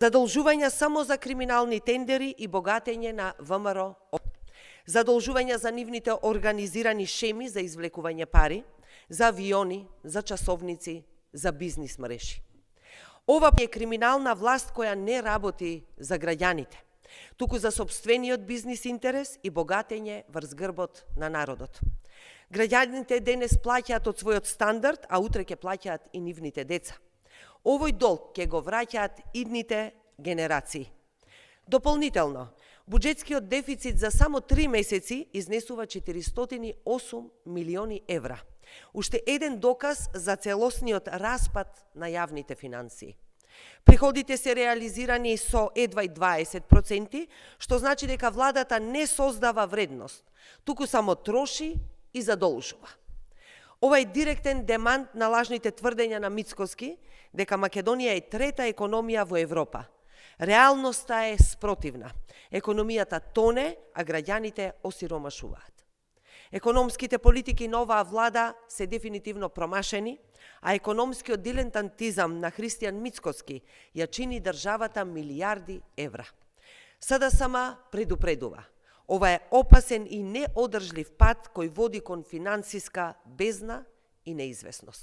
Задолжувања само за криминални тендери и богатење на ВМРО. Задолжувања за нивните организирани шеми за извлекување пари, за авиони, за часовници, за бизнис мрежи. Ова е криминална власт која не работи за граѓаните, туку за сопствениот бизнис интерес и богатење врз грбот на народот. Граѓаните денес плаќаат од својот стандард, а утре ќе плаќаат и нивните деца. Овој долг ќе го враќаат идните генерации. Дополнително, буџетскиот дефицит за само 3 месеци изнесува 408 милиони евра. Уште еден доказ за целосниот распад на јавните финансии. Приходите се реализирани со едва и 20%, што значи дека владата не создава вредност, туку само троши и задолжува. Ова е директен демант на лажните тврдења на Мицкоски дека Македонија е трета економија во Европа. Реалноста е спротивна. Економијата тоне, а граѓаните осиромашуваат. Економските политики на оваа влада се дефинитивно промашени, а економскиот дилентантизам на Христијан Мицкоски ја чини државата милијарди евра. СДСМ предупредува. Ова е опасен и неодржлив пат кој води кон финансиска бездна и неизвестност.